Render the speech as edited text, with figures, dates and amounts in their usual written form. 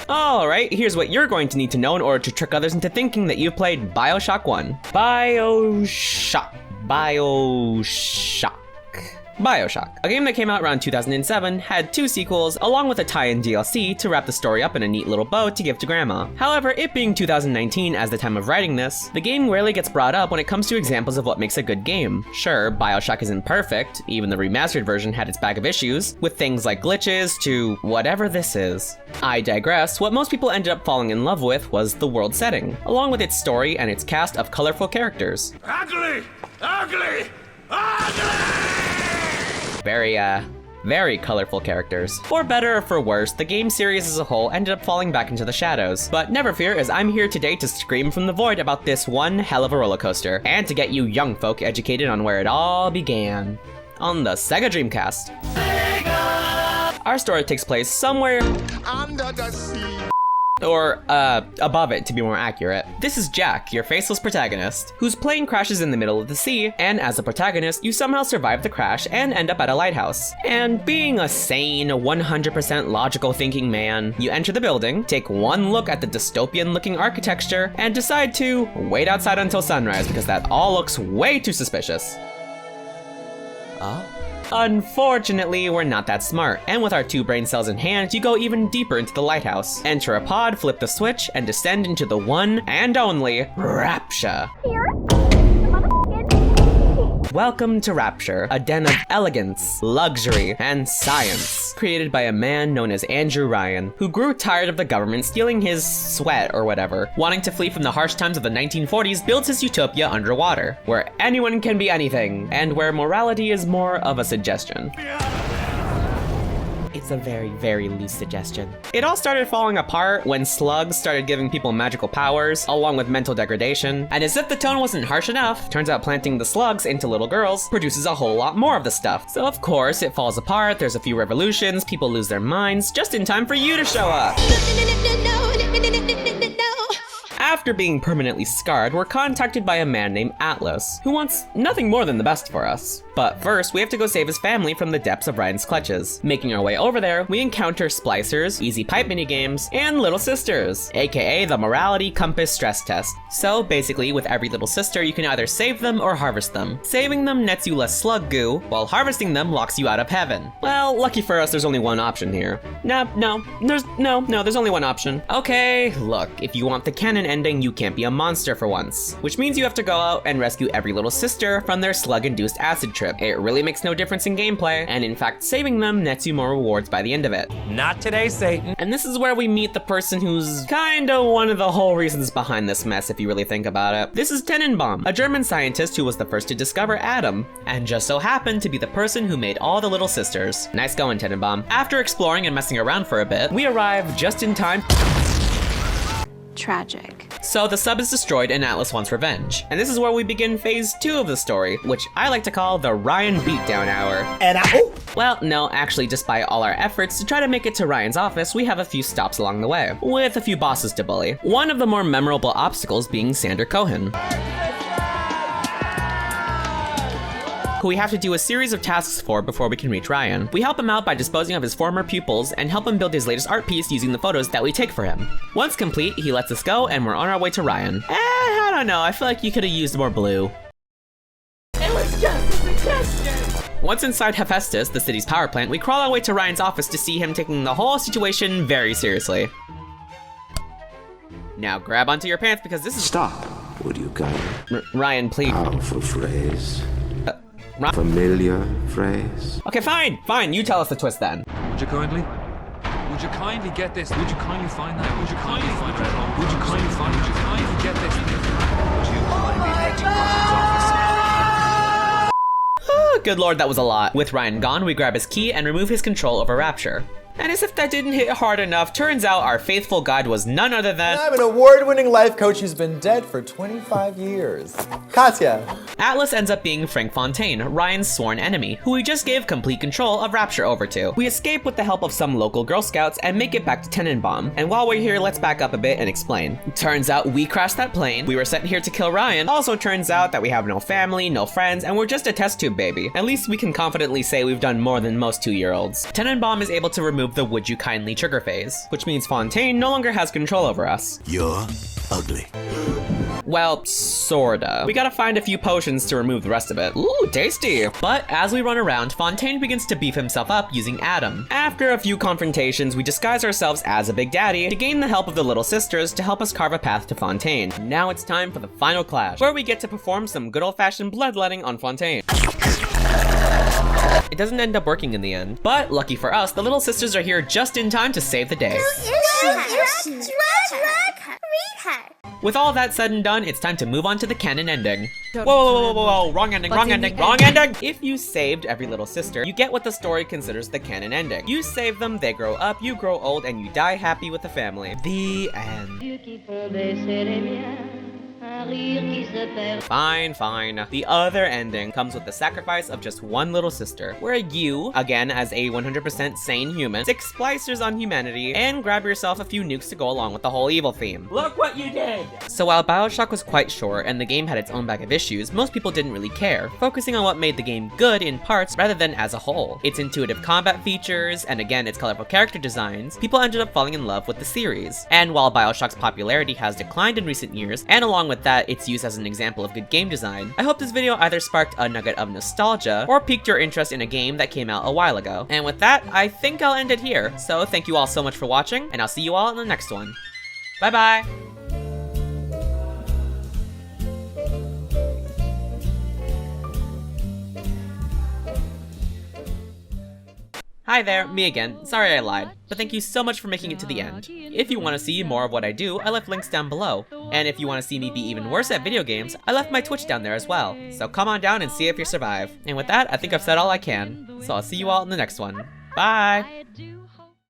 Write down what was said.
Alright, here's what you're going to need to know in order to trick others into thinking that you've played Bioshock 1. Bioshock. Bioshock, a game that came out around 2007, had 2 sequels, along with a tie-in DLC to wrap the story up in a neat little bow to give to grandma. However, it being 2019 as the time of writing this, the game rarely gets brought up when it comes to examples of what makes a good game. Sure, Bioshock isn't perfect, even the remastered version had its bag of issues, with things like glitches to whatever this is. I digress, what most people ended up falling in love with was the world setting, along with its story and its cast of colorful characters. Ugly! Ugly! Very colorful characters. For better or for worse, the game series as a whole ended up falling back into the shadows. But never fear, as I'm here today to scream from the void about this one hell of a roller coaster, and to get you young folk educated on where it all began. On the Sega Dreamcast. Sega! Our story takes place somewhere Under the sea. Or, above it, to be more accurate. This is Jack, your faceless protagonist, whose plane crashes in the middle of the sea, and as a protagonist, you somehow survive the crash and end up at a lighthouse. And being a sane, 100% logical thinking man, you enter the building, take one look at the dystopian-looking architecture, and decide to wait outside until sunrise because that all looks way too suspicious. Oh? Unfortunately, we're not that smart, and with our 2 brain cells in hand, you go even deeper into the lighthouse. Enter a pod, flip the switch, and descend into the one and only Rapture. Welcome to Rapture, a den of elegance, luxury, and science, created by a man known as Andrew Ryan, who grew tired of the government stealing his sweat or whatever. Wanting to flee from the harsh times of the 1940s, builds his Utopia underwater, where anyone can be anything, and where morality is more of a suggestion. It's a very loose suggestion. It all started falling apart when slugs started giving people magical powers, along with mental degradation, and as if the tone wasn't harsh enough, turns out planting the slugs into little girls produces a whole lot more of the stuff. So of course, it falls apart, there's a few revolutions, people lose their minds, just in time for you to show up. After being permanently scarred, we're contacted by a man named Atlas, who wants nothing more than the best for us. But first, we have to go save his family from the depths of Ryan's clutches. Making our way over there, we encounter splicers, easy pipe minigames, and little sisters, aka the morality compass stress test. So basically, with every little sister, you can either save them or harvest them. Saving them nets you less slug goo, while harvesting them locks you out of heaven. Well, lucky for us, there's only one option here. There's only one option. Okay, look, if you want the canon ending, you can't be a monster for once, which means you have to go out and rescue every little sister from their slug-induced acid trip. It really makes no difference in gameplay, and in fact, saving them nets you more rewards by the end of it. Not today, Satan. And this is where we meet the person who's kinda one of the whole reasons behind this mess, if you really think about it. This is Tenenbaum, a German scientist who was the first to discover Adam, and just so happened to be the person who made all the little sisters. Nice going, Tenenbaum. After exploring and messing around for a bit, we arrive just in time. Tragic. So the sub is destroyed and Atlas wants revenge. And this is where we begin phase 2 of the story, which I like to call the Ryan beatdown hour. And Well, no, actually, despite all our efforts to try to make it to Ryan's office, we have a few stops along the way, with a few bosses to bully. One of the more memorable obstacles being Sander Cohen, who we have to do a series of tasks for before we can reach Ryan. We help him out by disposing of his former pupils and help him build his latest art piece using the photos that we take for him. Once complete, he lets us go and we're on our way to Ryan. I don't know, I feel like you could have used more blue. It was just a suggestion. Once inside Hephaestus, the city's power plant, we crawl our way to Ryan's office to see him taking the whole situation very seriously. Now grab onto your pants because this is— Stop, would you kind? Ryan, please. Powerful phrase. Familiar phrase. Okay, fine, you tell us the twist then. Would you kindly get this? Would you kindly find that? Would you kindly find that? Would you kindly find it? Would you kindly get this? Would you kindly head to Ryan's office? Oh, good lord, that was a lot. With Ryan gone, we grab his key and remove his control over Rapture. And as if that didn't hit hard enough, turns out our faithful guide was none other than— I'm an award-winning life coach who's been dead for 25 years. Katya. Atlas ends up being Frank Fontaine, Ryan's sworn enemy, who we just gave complete control of Rapture over to. We escape with the help of some local Girl Scouts and make it back to Tenenbaum. And while we're here, let's back up a bit and explain. Turns out we crashed that plane, we were sent here to kill Ryan. Also turns out that we have no family, no friends, and we're just a test tube baby. At least we can confidently say we've done more than most 2-year-olds. Tenenbaum is able to remove remove the would you kindly trigger phase, which means Fontaine no longer has control over us. You're ugly. Well, sorta. We gotta find a few potions to remove the rest of it. Ooh, tasty! But as we run around, Fontaine begins to beef himself up using Adam. After a few confrontations, we disguise ourselves as a Big Daddy to gain the help of the little sisters to help us carve a path to Fontaine. Now it's time for the final clash, where we get to perform some good old-fashioned bloodletting on Fontaine. It doesn't end up working in the end, but lucky for us, the little sisters are here just in time to save the day. With all that said and done, it's time to move on to the canon ending. Whoa, wrong ending, wrong ending, wrong ending! If you saved every little sister, you get what the story considers the canon ending. You save them, they grow up, you grow old, and you die happy with the family. The end. Fine. The other ending comes with the sacrifice of just one little sister, where you, again as a 100% sane human, stick splicers on humanity and grab yourself a few nukes to go along with the whole evil theme. Look what you did! So while Bioshock was quite short and the game had its own bag of issues, most people didn't really care, focusing on what made the game good in parts rather than as a whole. Its intuitive combat features, and again its colorful character designs, people ended up falling in love with the series. And while Bioshock's popularity has declined in recent years, and along with that its use as an example of good game design, I hope this video either sparked a nugget of nostalgia or piqued your interest in a game that came out a while ago. And with that, I think I'll end it here. So thank you all so much for watching, and I'll see you all in the next one. Bye bye! Hi there, me again. Sorry I lied, but thank you so much for making it to the end. If you want to see more of what I do, I left links down below. And if you want to see me be even worse at video games, I left my Twitch down there as well. So come on down and see if you survive. And with that, I think I've said all I can. So I'll see you all in the next one. Bye!